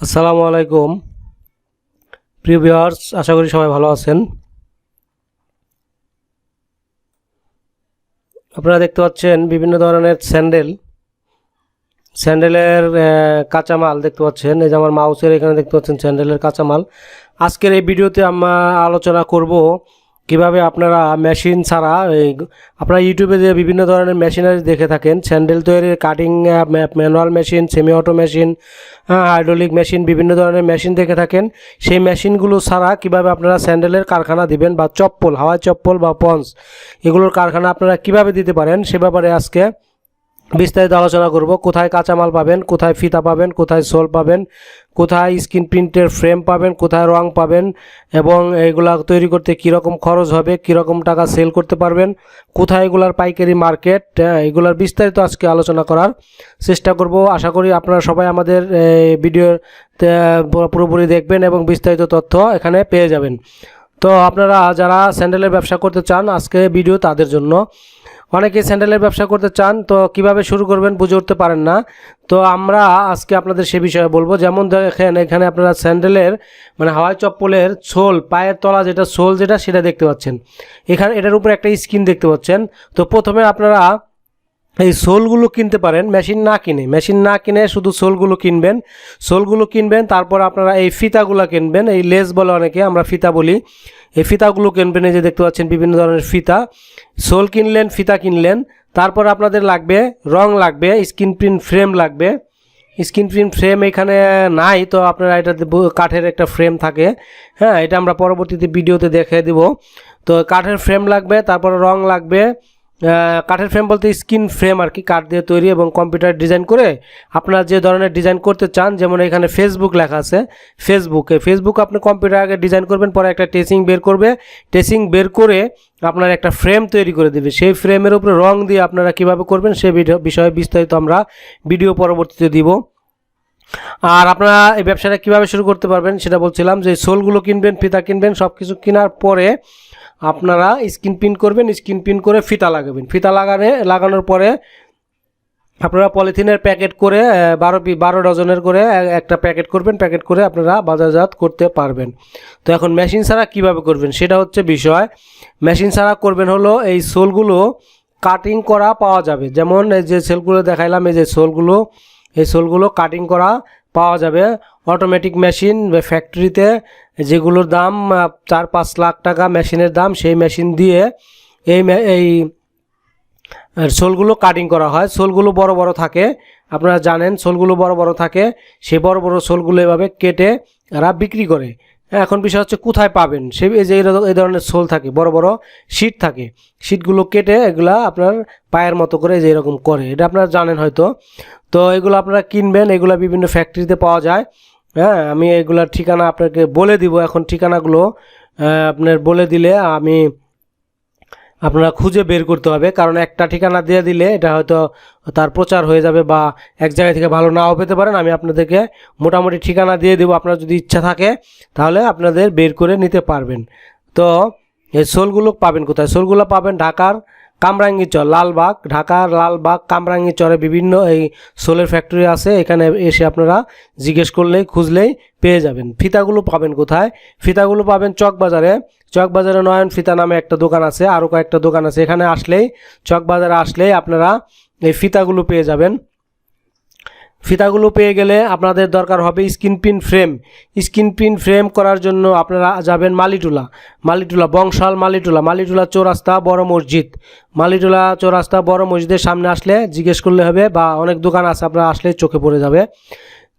আসসালামু আলাইকুম প্রিয় ভিউয়ার্স, আশা করি সবাই ভালো আছেন। আপনারা দেখতে পাচ্ছেন বিভিন্ন ধরনের স্যান্ডেলের কাঁচামাল দেখতে পাচ্ছেন। এই যে আমার মাউসের এখানে দেখতে পাচ্ছেন স্যান্ডেলের কাঁচামাল। আজকের এই ভিডিওতে আমরা আলোচনা করব কিভাবে আপনারা মেশিন ছাড়া আপনারা ইউটিউবে যে বিভিন্ন ধরনের মেশিনারি দেখে থাকেন, স্যান্ডেল তৈরির cutting manual machine, semi auto machine, hydraulic machine, বিভিন্ন ধরনের মেশিন দেখে থাকেন। সেই মেশিনগুলো ছাড়া কিভাবে আপনারা স্যান্ডেলের কারখানা দিবেন বা চপ্পল, হাওয়াই চপ্পল বা পঞ্চ, এগুলোর কারখানা আপনারা কিভাবে দিতে পারেন সে ব্যাপারে আজকে বিস্তারিত আলোচনা করব। কোথায় কাঁচামাল পাবেন, কোথায় ফিতা পাবেন, কোথায় সোল পাবেন, কোথায় স্ক্রিন প্রিন্টের ফ্রেম পাবেন, কোথায় রং পাবেন, এবং এগুলা তৈরি করতে কীরকম খরচ হবে, কীরকম টাকা সেল করতে পারবেন, কোথায় এগুলার পাইকারি মার্কেট, এগুলার বিস্তারিত আজকে আলোচনা করার চেষ্টা করব। আশা করি আপনারা সবাই আমাদের ভিডিওর পুরোপুরি দেখবেন এবং বিস্তারিত তথ্য এখানে পেয়ে যাবেন। তো আপনারা যারা স্যান্ডেলের ব্যবসা করতে চান, আজকে ভিডিও তাদের জন্য। অনেকে স্যান্ডেলের ব্যবসা করতে চান, তো কিভাবে শুরু করবেন বুঝে উঠতে পারেন না। তো আমরা আজকে আপনাদের সে বিষয়ে বলবো। যেমন দেখেন, এখানে আপনারা স্যান্ডেলের মানে হাওয়াই চপ্পলের সোল, পায়ের তলা যেটা সোল যেটা সেটা দেখতে পাচ্ছেন। এখানে এটার উপরে একটা স্ক্রিন দেখতে পাচ্ছেন। তো প্রথমে আপনারা এই সোলগুলো কিনতে পারেন মেশিন না কিনে শুধু সোলগুলো কিনবেন। তারপর আপনারা এই ফিতাগুলো কিনবেন, এই লেস বলে অনেকে, আমরা ফিতা বলি। এই ফিতাগুলো কিনবেন। এই যে দেখতে পাচ্ছেন বিভিন্ন ধরনের ফিতা। সোল কিনলেন, ফিতা কিনলেন। তারপর আপনাদের লাগবে রং, লাগবে স্ক্রিন প্রিন্ট ফ্রেম লাগবে। স্ক্রিন প্রিন্ট ফ্রেম এখানে নাই, তো আপনারা এটা কাঠের একটা ফ্রেম থাকে, হ্যাঁ, এটা আমরা পরবর্তীতে ভিডিওতে দেখে দেব। তো কাঠের ফ্রেম লাগবে, তারপর রং লাগবে। কাঠের ফ্রেম বলতে স্ক্রিন ফ্রেম আর কি, কাঠ দিয়ে তৈরি এবং কম্পিউটার ডিজাইন করে আপনারা যে ধরনের ডিজাইন করতে চান। যেমন এখানে ফেসবুক লেখা আছে, ফেসবুক আপনি কম্পিউটার আগে ডিজাইন করবেন, পরে একটা টেসিং বের করে আপনার একটা ফ্রেম তৈরি করে দেবে। সেই ফ্রেমের উপরে রং দিয়ে আপনারা কিভাবে করবেন সে বিষয়ে বিস্তারিত আমরা ভিডিও পরবর্তীতে দিব। আর আপনারা এই ব্যবসাটা কিভাবে শুরু করতে পারবেন সেটা বলছিলাম, যে সোলগুলো কিনবেন, ফিতা কিনবেন, সব কিছু কেনার পরে আপনারা স্ক্রিন প্রিন্ট করবেন, স্ক্রিন প্রিন্ট করে ফিতা লাগাবেন। ফিতা লাগানোর পরে আপনারা পলিথিনের প্যাকেট করে 12 ডজনের করে একটা প্যাকেট করবেন, প্যাকেট করে আপনারা বাজারজাত করতে পারবেন। তো এখন মেশিন ছাড়া কিভাবে করবেন সেটা হচ্ছে বিষয়। মেশিন ছাড়া করবেন হলো, এই সোলগুলো কাটিং করা পাওয়া যাবে। যেমন এই যে সেলগুলো দেখাইলাম, এই সোলগুলো কাটিং করা পাওয়া যাবে। অটোমেটিক মেশিন ফ্যাক্টরিতে যেগুলোর দাম 4-5 লাখ টাকা মেশিনের দাম, সেই মেশিন দিয়ে এই সোলগুলো কাটিং করা হয়। সোলগুলো বড় বড় থাকে, আপনারা জানেন সোলগুলো বড় বড় থাকে। সেই বড় বড় সোলগুলো এভাবে কেটে এরা বিক্রি করে। এখন বিষয় হচ্ছে কোথায় পাবেন। যে এই ধরনের সোল থাকে, বড় বড় শিট থাকে, শিটগুলো কেটে এগুলা আপনার পায়ের মতো করে যে এরকম করে, এটা আপনারা জানেন হয়তো। তো এগুলো আপনারা কিনবেন, এগুলো বিভিন্ন ফ্যাক্টরিতে পাওয়া যায়। হ্যাঁ, আমি এগুলার ঠিকানা আপনাকে বলে দিব। এখন ঠিকানাগুলো আপনার বলে দিলে আপনারা খুঁজে বের করতে হবে, কারণ একটা ঠিকানা দিয়ে দিলে এটা হয়তো তার প্রচার হয়ে যাবে বা এক জায়গা থেকে ভালো নাও পেতে পারেন। আমি আপনাদেরকে মোটামুটি ঠিকানা দিয়ে দেবো, আপনার যদি ইচ্ছা থাকে তাহলে আপনাদের বের করে নিতে পারবেন। তো এই সোলগুলো পাবেন কোথায়? সোলগুলো পাবেন ঢাকার কামরাঙ্গীরচর, ঢাকার লালবাগ কামরাঙ্গীরচরে বিভিন্ন এই সোলের ফ্যাক্টরি আছে। এখানে এসে আপনারা জিজ্ঞেস করলেই, খুঁজলেই পেয়ে যাবেন। ফিতাগুলো পাবেন কোথায়? ফিতাগুলো পাবেন চকবাজারে নয়ন ফিতা নামে একটা দোকান আছে, আরও কয়েকটা দোকান আছে। এখানে আসলেই, চকবাজারে আসলেই আপনারা এই ফিতাগুলো পেয়ে যাবেন। ফিতাগুলো পেয়ে গেলে আপনাদের দরকার হবে স্ক্রিন প্রিন্ট ফ্রেম করার জন্য আপনারা যাবেন মালিটুলা বংশাল মালিটুলা চৌরাস্তা বড় মসজিদের সামনে আসলে জিজ্ঞেস করলে হবে, বা অনেক দোকান আছে, আপনারা আসলে চোখে পড়ে যাবে।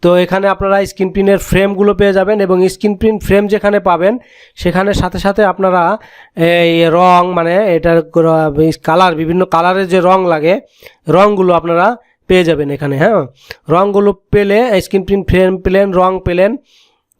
তো এখানে আপনারা স্ক্রিন প্রিন্টের ফ্রেমগুলো পেয়ে যাবেন, এবং স্ক্রিন প্রিন্ট ফ্রেম যেখানে পাবেন সেখানে সাথে আপনারা এই রং, মানে এটার কালার, বিভিন্ন কালারের যে রং লাগে, রংগুলো আপনারা পেয়ে যাবেন এখানে। হ্যাঁ, রংগুলো পেলে, স্ক্রিন প্রিন্ট ফ্রেম পেলেন, রং পেলেন,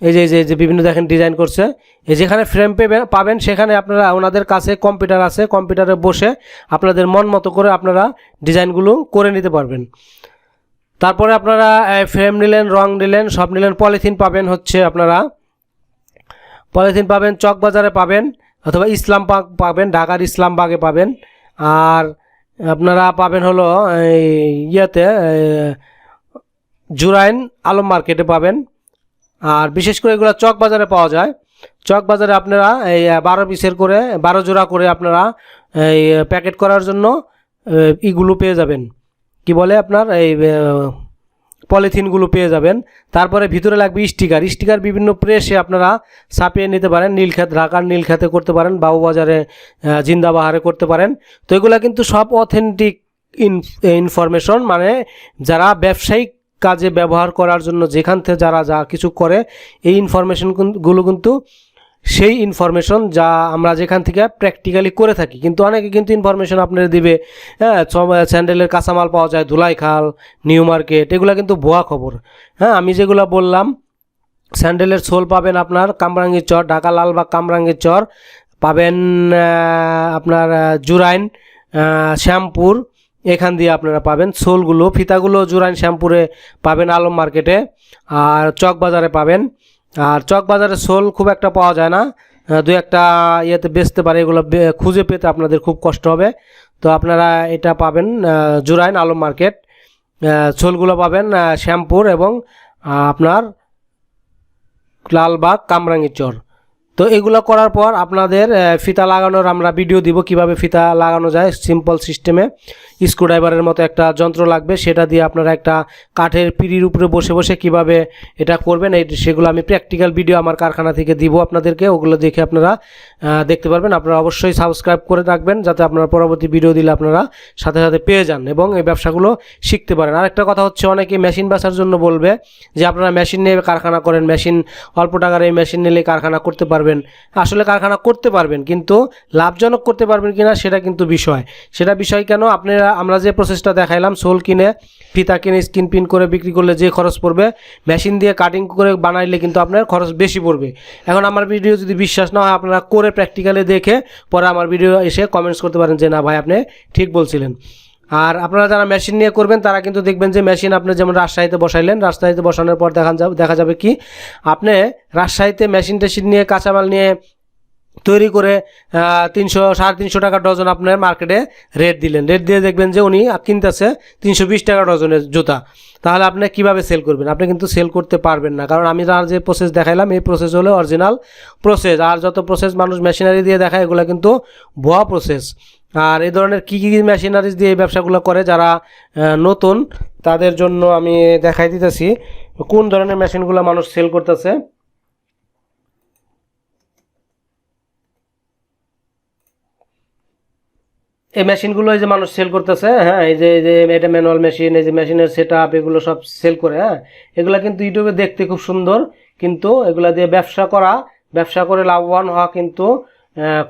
এই যে বিভিন্ন দেখেন ডিজাইন করছে। এই যেখানে ফ্রেম পাবেন সেখানে আপনারা, ওনাদের কাছে কম্পিউটার আছে, কম্পিউটারে বসে আপনাদের মন মতো করে আপনারা ডিজাইনগুলো করে নিতে পারবেন। তারপরে আপনারা ফ্রেম নিলেন, রং নিলেন, সব নিলেন। পলিথিন পাবেন চকবাজারে পাবেন, অথবা ইসলামবাগ পাবেন, ঢাকার ইসলামবাগে পাবেন। আর আপনারা পাবেন হলো জুরাইন আলম মার্কেটে পাবেন। আর বিশেষ করে এগুলো চক বাজারে পাওয়া যায়। চক বাজারে আপনারা এই 12 পিসের করে 12 জোড়া করে আপনারা এই প্যাকেট করার জন্য ইগুলো পেয়ে যাবেন, কি বলে আপনার এই পলিথিনগুলো পেয়ে যাবেন। তারপরে ভিতরে লাগবে স্টিকার। স্টিকার বিভিন্ন প্রেসে আপনারা ছাপিয়ে নিতে পারেন, নীলক্ষেত ঢাকার নীলক্ষেতে করতে পারেন, বাবুবাজারে জিন্দাবাহারে করতে পারেন। তো এগুলো কিন্তু সব অথেন্টিক ইনফরমেশন, মানে যারা ব্যবসায়িক কাজে ব্যবহার করার জন্য যেখান থেকে যারা যা কিছু করে এই ইনফরমেশনগুলো কিন্তু সেই ইনফরমেশন যা আমরা যেখান থেকে প্র্যাকটিক্যালি করে থাকি। কিন্তু অনেকে কিন্তু ইনফরমেশন আপনারা দিবে হ্যাঁ স্যান্ডেলের কাঁচামাল পাওয়া যায় ধুলাইখাল, নিউ মার্কেট, এগুলো কিন্তু ভুয়া খবর। হ্যাঁ আমি যেগুলো বললাম, স্যান্ডেলের সোল পাবেন আপনার কামরাঙ্গীর চর, ঢাকা লালবাগ কামরাঙ্গীর চর পাবেন, আপনার জুরাইন শ্যামপুর এখান দিয়ে আপনারা পাবেন। সোলগুলো ফিতাগুলো জুরাইন শ্যামপুরে পাবেন আলম মার্কেটে, আর চক বাজারে পাবেন। আর চক বাজারে সোল খুব একটা পাওয়া যায় না, দু একটা ইয়েতে বেচতে পারে, এগুলো খুঁজে পেতে আপনাদের খুব কষ্ট হবে। তো আপনারা এটা পাবেন জুরাইন আলম মার্কেট, সোলগুলো পাবেন শ্যামপুর এবং আপনার লালবাগ কামরাঙ্গীর চর। তো এগুলো করার পর আপনাদের ফিতা লাগানোর আমরা ভিডিও দিব, কিভাবে ফিতা লাগানো যায় সিম্পল সিস্টেমে। স্ক্রুড্রাইভারের মতো একটা যন্ত্র লাগবে, সেটা দিয়ে আপনারা একটা কাঠের পিঁড়ির উপরে বসে বসে কিভাবে এটা করবেন সেগুলো আমি প্র্যাকটিক্যাল ভিডিও আমার কারখানা থেকে দিব আপনাদেরকে, ওগুলো দেখে আপনারা দেখতে পারবেন। আপনারা অবশ্যই সাবস্ক্রাইব করে রাখবেন যাতে আপনারা পরবর্তী ভিডিও দিলে আপনারা সাথে সাথে পেয়ে যান এবং এই ব্যবসাগুলো শিখতে পারেন। আরেকটা কথা হচ্ছে, অনেকে মেশিন বেচার জন্য বলবে যে আপনারা মেশিন নিয়ে কারখানা করেন, মেশিন অল্প টাকার এই মেশিন নিলে কারখানা করতে পারবেন। আসলে কারখানা করতে পারবেন, কিন্তু লাভজনক করতে পারবেন কিনা সেটা কিন্তু বিষয়। সেটা বিষয় কেন, আমরা যে প্রসেসটা দেখাইলাম, সোল কিনে ফিতা কিনে স্কিন প্রিন্ট করে বিক্রি করলে যে খরচ পড়বে, মেশিন দিয়ে কাটিং করে বানাইলে কিন্তু আপনার খরচ বেশি পড়বে। এখন আমার ভিডিও যদি বিশ্বাস না হয়, আপনারা করে প্র্যাকটিক্যালি দেখে পরে আমার ভিডিও এসে কমেন্টস করতে পারেন যে না ভাই আপনি ঠিক বলছিলেন। আর আপনারা যারা মেশিন নিয়ে করবেন তারা কিন্তু দেখবেন যে মেশিন আপনি যেমন রাজশাহীতে বসাইলেন, রাজশাহীতে বসানোর পর দেখা যাবে কি আপনি রাজশাহীতে মেশিন টেশিন নিয়ে কাঁচামাল নিয়ে তৈরি করে 300-350 টাকা ডজন আপনার মার্কেটে রেট দিলেন, রেট দিয়ে দেখবেন যে উনি কিনতেছে 320 টাকা ডজনের জুতা। তাহলে আপনি কিভাবে সেল করবেন? আপনি কিন্তু সেল করতে পারবেন না, কারণ আমি তার যে প্রসেস দেখাইলাম এই প্রসেস হলো অরিজিনাল প্রসেস। আর যত প্রসেস মানুষ মেশিনারি দিয়ে দেখায় এগুলো কিন্তু ভুয়া প্রসেস। আর এই ধরনের কী কী মেশিনারিজ দিয়ে এই ব্যবসাগুলো করে যারা নতুন, তাদের জন্য আমি দেখাই দিতেছি কোন ধরনের মেশিনগুলো মানুষ সেল করতেছে। এই মেশিনগুলো এই যে মানুষ সেল করতেছে, হ্যাঁ এই যে এটা ম্যানুয়াল মেশিন, এই যে মেশিনের সেট আপ, এগুলো সব সেল করে। হ্যাঁ এগুলা কিন্তু ইউটিউবে দেখতে খুব সুন্দর, কিন্তু এগুলা দিয়ে ব্যবসা করে লাভবান হওয়া কিন্তু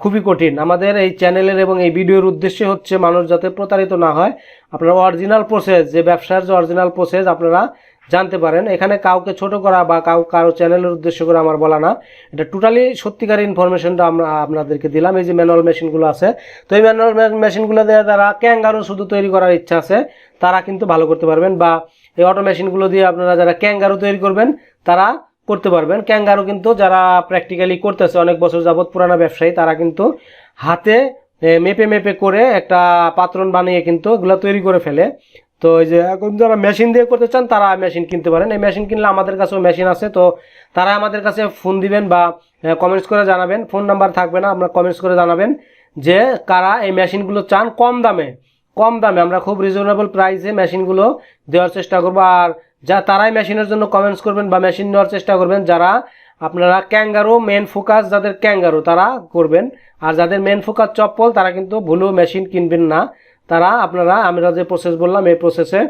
খুবই কঠিন। আমাদের এই চ্যানেলের এবং এই ভিডিওর উদ্দেশ্য হচ্ছে মানুষ যাতে প্রতারিত না হয়, আপনারা অরিজিনাল প্রসেস, যে ব্যবসার যে অরিজিনাল প্রসেস আপনারা জানতে পারেন। এখানে কাউকে ছোট করা বা কারো চ্যানেলের উদ্দেশ্য করে আমার বলা না, এটা টোটালি সত্যিকার ইনফরমেশনটা আমরা আপনাদেরকে দিলাম। এই যে ম্যানুয়াল মেশিনগুলো আছে, তো এই ম্যানুয়াল মেশিনগুলো দিয়ে যারা ক্যাঙ্গারু শুধু তৈরি করার ইচ্ছা আছে তারা কিন্তু ভালো করতে পারবেন, বা এই অটো মেশিনগুলো দিয়ে আপনারা যারা ক্যাঙ্গারু তৈরি করবেন তারা করতে পারবেন। ক্যাঙ্গারু কিন্তু যারা প্র্যাকটিক্যালি করতেছে অনেক বছর যাবৎ পুরানা ব্যবসায়ী, তারা কিন্তু হাতে মেপে করে একটা পাত্রন বানিয়ে কিন্তু এগুলো তৈরি করে ফেলে। তো এই যে এখন যারা মেশিন দিয়ে করতে চান তারা মেশিন কিনতে পারেন। এই মেশিন কিনলে আমাদের কাছেও মেশিন আছে, তো তারা আমাদের কাছে ফোন দিবেন বা কমেন্টস করে জানাবেন, ফোন নাম্বার থাকবে না, আপনারা কমেন্টস করে জানাবেন যে কারা এই মেশিনগুলো চান। কম দামে আমরা খুব রিজনেবল প্রাইসে মেশিনগুলো দেওয়ার চেষ্টা করবো। আর তারাই মেশিনের জন্য কমেন্টস করবেন বা মেশিন নেওয়ার চেষ্টা করবেন যারা আপনারা ক্যাঙ্গারু মেন ফোকাস, যাদের ক্যাঙ্গারু তারা করবেন। আর যাদের মেন ফোকাস চপ্পল তারা কিন্তু ভুলেও মেশিন কিনবেন না, তারা আমরা যে প্রসেস বললাম এই প্রসেসে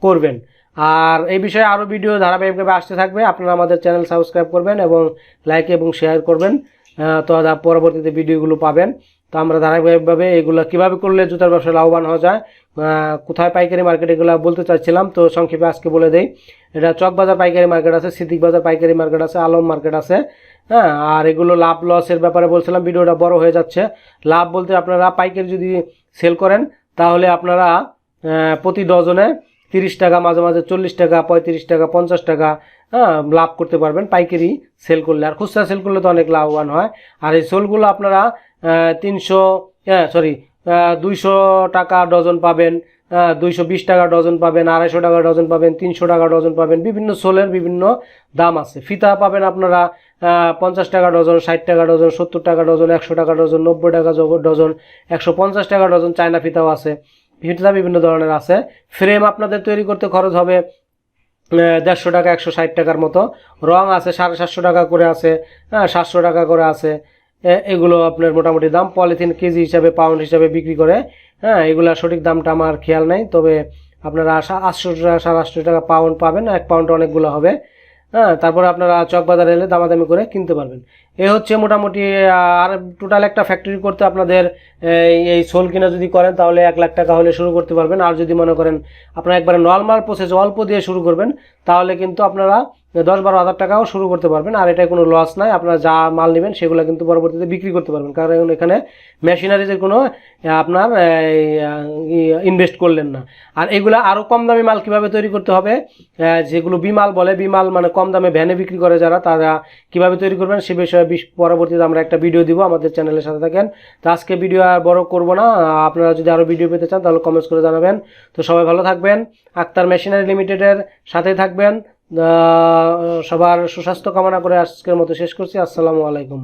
করবেন। আর এই বিষয়ে আরও ভিডিও ধারাবাহিকভাবে আসতে থাকবে। আপনারা আমাদের চ্যানেল সাবস্ক্রাইব করবেন এবং লাইক এবং শেয়ার করবেন, তো পরবর্তীতে ভিডিওগুলো পাবেন। তো আমরা ধারাবাহিকভাবে এগুলো কীভাবে করলে জুতার ব্যবসায় লাভবান হওয়া যায়, কোথায় পাইকারি মার্কেট, এগুলো বলতে চাচ্ছিলাম। তো সংক্ষেপে আজকে বলে দেই, এটা চক বাজার পাইকারি মার্কেট আছে, সিদ্দিক বাজার পাইকারি মার্কেট আছে, আলম মার্কেট আছে। হ্যাঁ আর এগুলো লাভ লসের ব্যাপারে বলছিলাম, ভিডিওটা বড় হয়ে যাচ্ছে। লাভ বলতে আপনারা পাইকারি যদি সেল করেন তাহলে আপনারা প্রতি ডজনে 30 টাকা, মাঝে মাঝে 40 টাকা, 35 টাকা, 50 টাকা লাভ করতে পারবেন পাইকারি সেল করলে। আর খুচরা সেল করলে তো অনেক লাভবান হয়। আর এই সোলগুলো আপনারা 200 টাকা ডজন পাবেন, 220 টাকা ডজন পাবেন, 250 টাকা ডজন পাবেন, 300 টাকা ডজন পাবেন। বিভিন্ন সোলের বিভিন্ন দাম আছে। ফিতা পাবেন আপনারা 50 টাকা ডজন, 60 টাকা ডজন, 70 টাকা ডজন, 100 টাকা ডজন, 90 টাকা ডজন, 150 টাকা ডজন। চায়না ফিতাও আছে, ফিতা বিভিন্ন ধরনের আছে। ফ্রেম আপনাদের তৈরি করতে খরচ হবে 150 টাকা, 160 টাকার মতো। রং আছে 750 টাকা করে আছে, 700 টাকা করে আছে। এগুলো আপনার মোটামুটি দাম। পলিথিন কেজি হিসাবে, পাউন্ড হিসাবে বিক্রি করে। এগুলা সঠিক দামটা আমার খেয়াল নাই, তবে আপনারা 800 টাকা 850 টাকা পাউন্ড পাবেন। 1 পাউন্ড অনেকগুলো হবে। তারপরে আপনারা চকবাজার এলে দামাদামি করে কিনতে পারবেন। এ হচ্ছে মোটামুটি। আর টোটাল একটা ফ্যাক্টরি করতে আপনাদের এই সোল কিনা যদি করেন তাহলে 1 লাখ টাকা হলে শুরু করতে পারবেন। আর যদি মনে করেন আপনারা একবারে নর্মাল প্রসেস অল্প দিয়ে শুরু করবেন তাহলে কিন্তু আপনারা 10-12 হাজার টাকাও শুরু করতে পারবেন। আর এটা কোনো লস নাই, আপনারা যা মাল নেবেন সেগুলো কিন্তু পরবর্তীতে বিক্রি করতে পারবেন, কারণ এখানে মেশিনারিজের কোনো আপনার ইনভেস্ট করলেন না। আর এগুলা আরও কম দামি মাল কীভাবে তৈরি করতে হবে, যেগুলো বিমাল বলে, বিমাল মানে কম দামে ভ্যানে বিক্রি করে যারা, তারা কীভাবে তৈরি করবেন সে বিষয়ে পরবর্তীতে আমরা একটা ভিডিও দিব। আমাদের চ্যানেলের সাথে থাকেন। তো আজকে ভিডিও আর বড় করব না। আপনারা যদি আরও ভিডিও পেতে চান তাহলে কমেন্টস করে জানাবেন। তো সবাই ভালো থাকবেন, আক্তার মেশিনারি লিমিটেডের সাথে থাকবেন। সবার সুস্বাস্থ্য কামনা করে আজকের মতো শেষ করছি। আসসালামু আলাইকুম।